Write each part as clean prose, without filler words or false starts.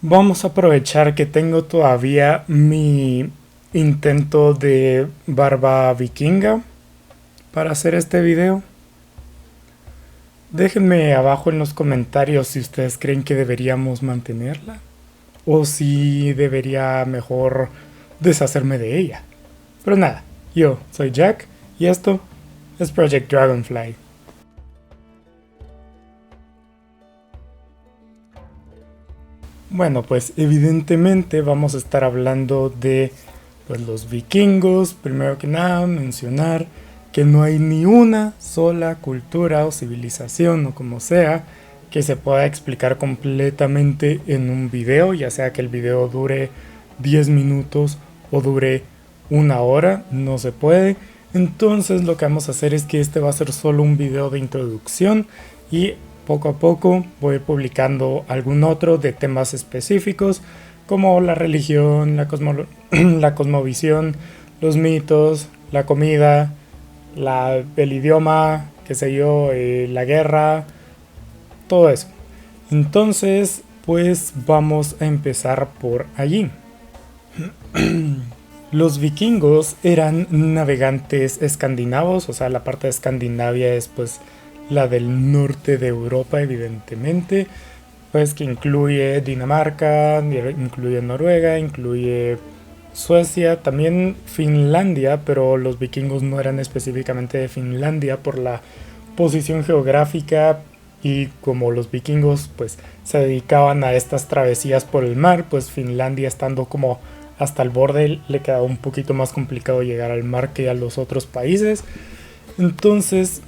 Vamos a aprovechar que tengo todavía mi intento de barba vikinga para hacer este video. Déjenme abajo en los comentarios si ustedes creen que deberíamos mantenerla o si debería mejor deshacerme de ella. Pero nada, yo soy Jack y esto es Project Dragonfly. Bueno, pues evidentemente vamos a estar hablando de los vikingos. Primero que nada, mencionar que no hay ni una sola cultura o civilización o como sea que se pueda explicar completamente en un video, ya sea que el video dure 10 minutos o dure una hora, no se puede. Entonces lo que vamos a hacer es que este va a ser solo un video de introducción y poco a poco voy a ir publicando algún otro de temas específicos como la religión, la cosmovisión, los mitos, la comida, el idioma, qué sé yo, la guerra, todo eso. Entonces, pues vamos a empezar por allí. Los vikingos eran navegantes escandinavos, o sea, la parte de Escandinavia es pues la del norte de Europa, evidentemente, pues que incluye Dinamarca, incluye Noruega, incluye Suecia, también Finlandia, pero los vikingos no eran específicamente de Finlandia por la posición geográfica y como los vikingos pues se dedicaban a estas travesías por el mar, pues Finlandia estando como hasta el borde le quedaba un poquito más complicado llegar al mar que a los otros países. Entonces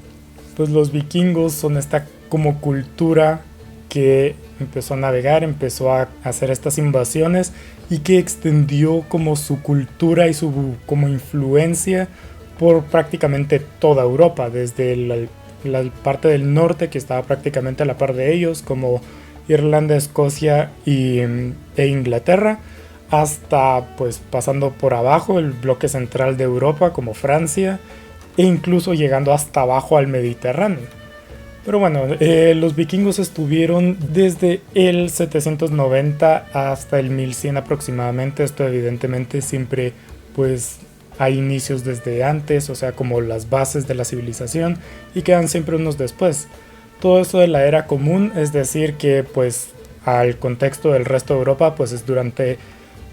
pues los vikingos son esta como cultura que empezó a navegar, empezó a hacer estas invasiones y que extendió como su cultura y su como influencia por prácticamente toda Europa, desde la parte del norte que estaba prácticamente a la par de ellos, como Irlanda, Escocia e Inglaterra, hasta pues pasando por abajo el bloque central de Europa como Francia e incluso llegando hasta abajo al Mediterráneo. Pero bueno, los vikingos estuvieron desde el 790 hasta el 1100 aproximadamente. Esto evidentemente siempre pues hay inicios desde antes, o sea como las bases de la civilización y quedan siempre unos después. Todo eso de la era común, es decir que pues al contexto del resto de Europa pues es durante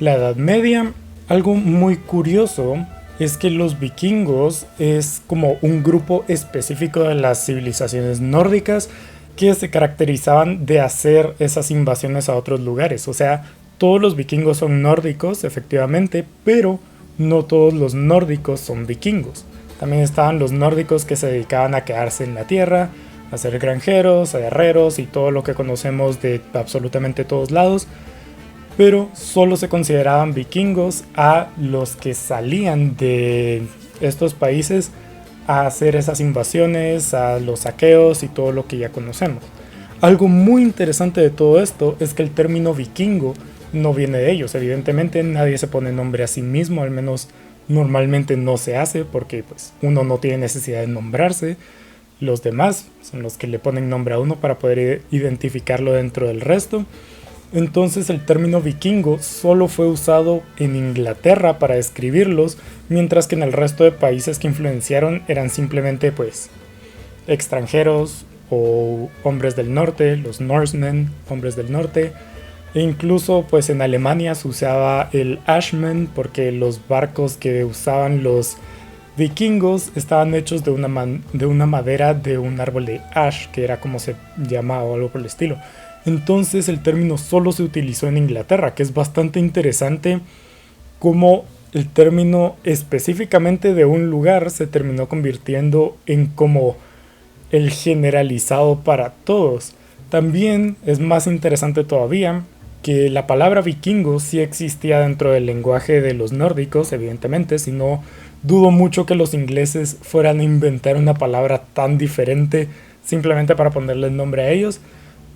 la Edad Media. Algo muy curioso es que los vikingos es como un grupo específico de las civilizaciones nórdicas que se caracterizaban de hacer esas invasiones a otros lugares. O sea, todos los vikingos son nórdicos, efectivamente, pero no todos los nórdicos son vikingos. También estaban los nórdicos que se dedicaban a quedarse en la tierra, a ser granjeros, a guerreros y todo lo que conocemos de absolutamente todos lados, pero solo se consideraban vikingos a los que salían de estos países a hacer esas invasiones, a los saqueos y todo lo que ya conocemos. Algo muy interesante de todo esto es que el término vikingo no viene de ellos, evidentemente nadie se pone nombre a sí mismo, al menos normalmente no se hace porque pues uno no tiene necesidad de nombrarse, los demás son los que le ponen nombre a uno para poder identificarlo dentro del resto. Entonces el término vikingo solo fue usado en Inglaterra para describirlos, mientras que en el resto de países que influenciaron eran simplemente pues extranjeros o hombres del norte, los Norsemen, hombres del norte, e incluso pues en Alemania se usaba el Ashman porque los barcos que usaban los vikingos estaban hechos de una madera de un árbol de ash, que era como se llamaba o algo por el estilo. Entonces el término solo se utilizó en Inglaterra, que es bastante interesante como el término específicamente de un lugar se terminó convirtiendo en como el generalizado para todos. También es más interesante todavía que la palabra vikingo sí existía dentro del lenguaje de los nórdicos, evidentemente, si no dudo mucho que los ingleses fueran a inventar una palabra tan diferente simplemente para ponerle el nombre a ellos.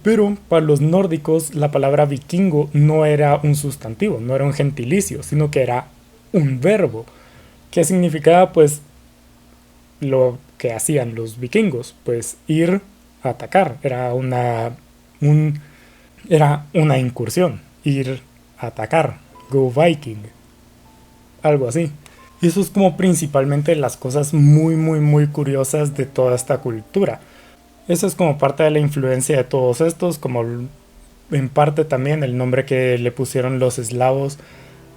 Pero para los nórdicos la palabra vikingo no era un sustantivo, no era un gentilicio, sino que era un verbo, que significaba pues lo que hacían los vikingos, pues ir a atacar, era una incursión. ir a atacar, go Viking, algo así. Y eso es como principalmente las cosas muy curiosas de toda esta cultura. Eso es como parte de la influencia de todos estos, como en parte también el nombre que le pusieron los eslavos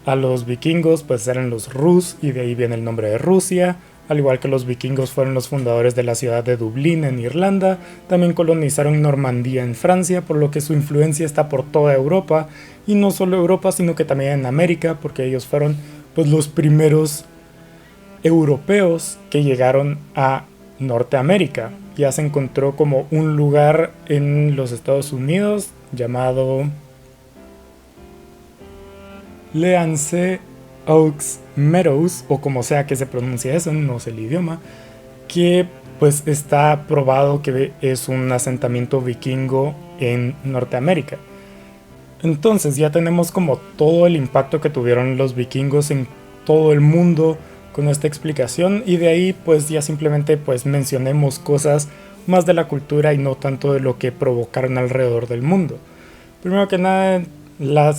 a los vikingos, pues eran los Rus, y de ahí viene el nombre de Rusia. Al igual que los vikingos fueron los fundadores de la ciudad de Dublín en Irlanda, también colonizaron Normandía en Francia, por lo que su influencia está por toda Europa, y no solo Europa, sino que también en América, porque ellos fueron pues los primeros europeos que llegaron a Norteamérica. Ya se encontró como un lugar en los Estados Unidos llamado Leanse Oaks Meadows, o como sea que se pronuncia eso, no sé el idioma, que pues está probado que es un asentamiento vikingo en Norteamérica. Entonces ya tenemos como todo el impacto que tuvieron los vikingos en todo el mundo con esta explicación, y de ahí pues ya simplemente pues mencionemos cosas más de la cultura y no tanto de lo que provocaron alrededor del mundo. Primero que nada, la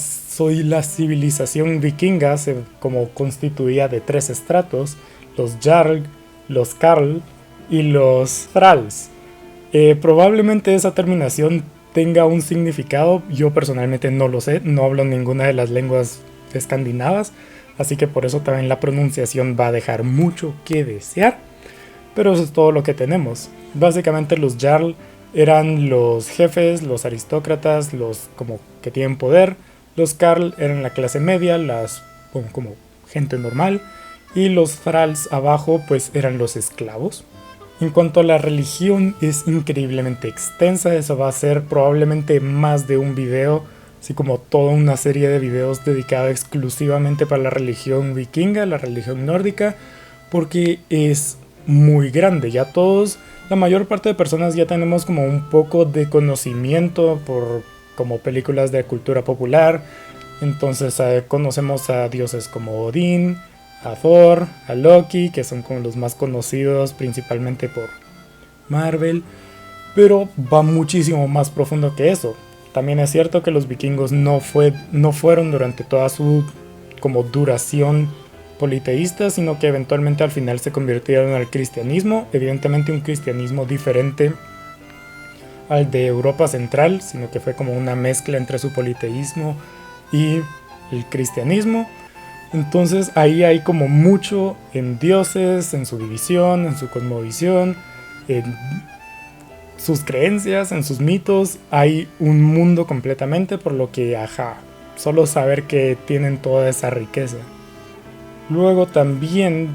civilización vikinga se como constituía de 3 estratos: los Jarl, los Karl y los Thralls. Probablemente esa terminación tenga un significado, yo personalmente no lo sé, no hablo ninguna de las lenguas escandinavas, así que por eso también la pronunciación va a dejar mucho que desear, pero eso es todo lo que tenemos. Básicamente los Jarl eran los jefes, los aristócratas, los como que tienen poder. Los Karl eran la clase media, las como gente normal, y los Thralls abajo pues eran los esclavos. En cuanto a la religión, es increíblemente extensa, eso va a ser probablemente más de un video, así como toda una serie de videos dedicada exclusivamente para la religión vikinga, la religión nórdica, porque es muy grande. Ya todos, la mayor parte de personas ya tenemos como un poco de conocimiento por como películas de cultura popular. Entonces conocemos a dioses como Odín, a Thor, a Loki, que son como los más conocidos principalmente por Marvel, pero va muchísimo más profundo que eso. También es cierto que los vikingos no fueron durante toda su como duración politeístas, sino que eventualmente al final se convirtieron al cristianismo, evidentemente un cristianismo diferente al de Europa Central, sino que fue como una mezcla entre su politeísmo y el cristianismo. Entonces ahí hay como mucho en dioses, en su división, en su cosmovisión, en sus creencias, en sus mitos. Hay un mundo completamente, por lo que solo saber que tienen toda esa riqueza. Luego también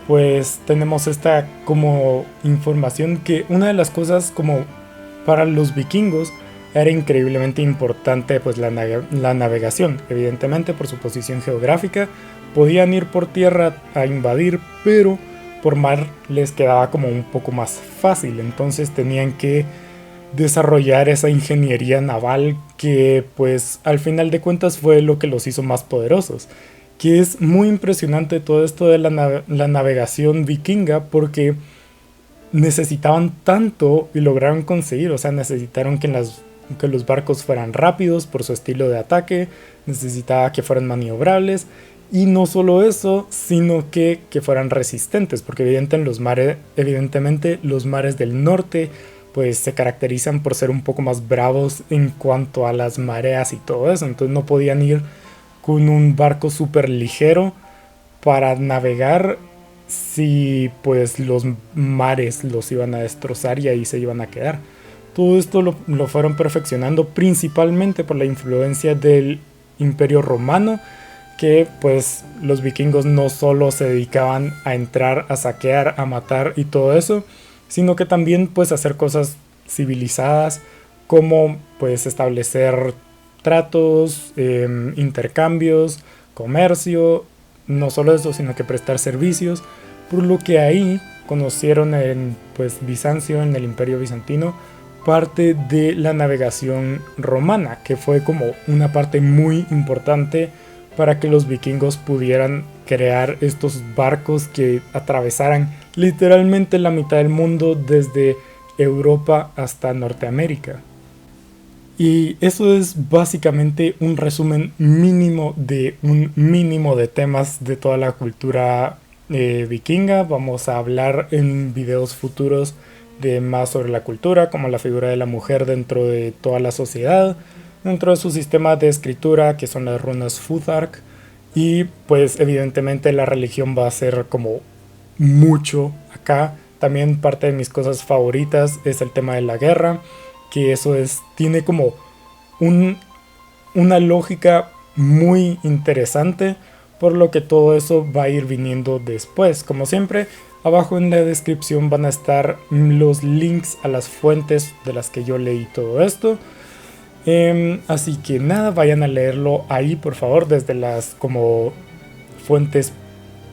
pues tenemos esta como información que una de las cosas como para los vikingos era increíblemente importante pues la navegación. Evidentemente por su posición geográfica podían ir por tierra a invadir, pero por mar les quedaba como un poco más fácil. Entonces tenían que desarrollar esa ingeniería naval que pues al final de cuentas fue lo que los hizo más poderosos. Que es muy impresionante todo esto de la navegación vikinga, porque necesitaban tanto y lograron conseguir, o sea, necesitaron que los barcos fueran rápidos por su estilo de ataque, necesitaba que fueran maniobrables, y no solo eso, sino que fueran resistentes, porque evidentemente los mares del norte pues se caracterizan por ser un poco más bravos en cuanto a las mareas y todo eso, entonces no podían ir con un barco súper ligero para navegar si pues los mares los iban a destrozar y ahí se iban a quedar. Todo esto lo fueron perfeccionando principalmente por la influencia del Imperio Romano, que pues los vikingos no solo se dedicaban a entrar, a saquear, a matar y todo eso, sino que también pues hacer cosas civilizadas como pues establecer tratos, intercambios, comercio, no solo eso, sino que prestar servicios, por lo que ahí conocieron en pues Bizancio, en el Imperio Bizantino, parte de la navegación romana, que fue como una parte muy importante para que los vikingos pudieran crear estos barcos que atravesaran literalmente la mitad del mundo desde Europa hasta Norteamérica. Y eso es básicamente un resumen mínimo de un mínimo de temas de toda la cultura vikinga. Vamos a hablar en videos futuros de más sobre la cultura, como la figura de la mujer dentro de toda la sociedad, dentro de su sistema de escritura, que son las runas Futhark. Y pues evidentemente la religión va a ser como mucho acá. También parte de mis cosas favoritas es el tema de la guerra, que eso es, tiene como un, una lógica muy interesante, por lo que todo eso va a ir viniendo después. Como siempre, abajo en la descripción van a estar los links a las fuentes de las que yo leí todo esto. Así que nada, vayan a leerlo ahí por favor, desde las como fuentes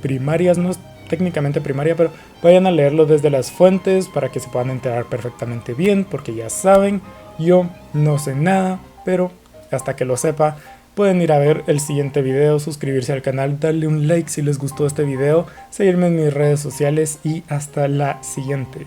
primarias, no es técnicamente primaria, pero vayan a leerlo desde las fuentes para que se puedan enterar perfectamente bien, porque ya saben, yo no sé nada, pero hasta que lo sepa, pueden ir a ver el siguiente video, suscribirse al canal, darle un like si les gustó este video, seguirme en mis redes sociales y hasta la siguiente.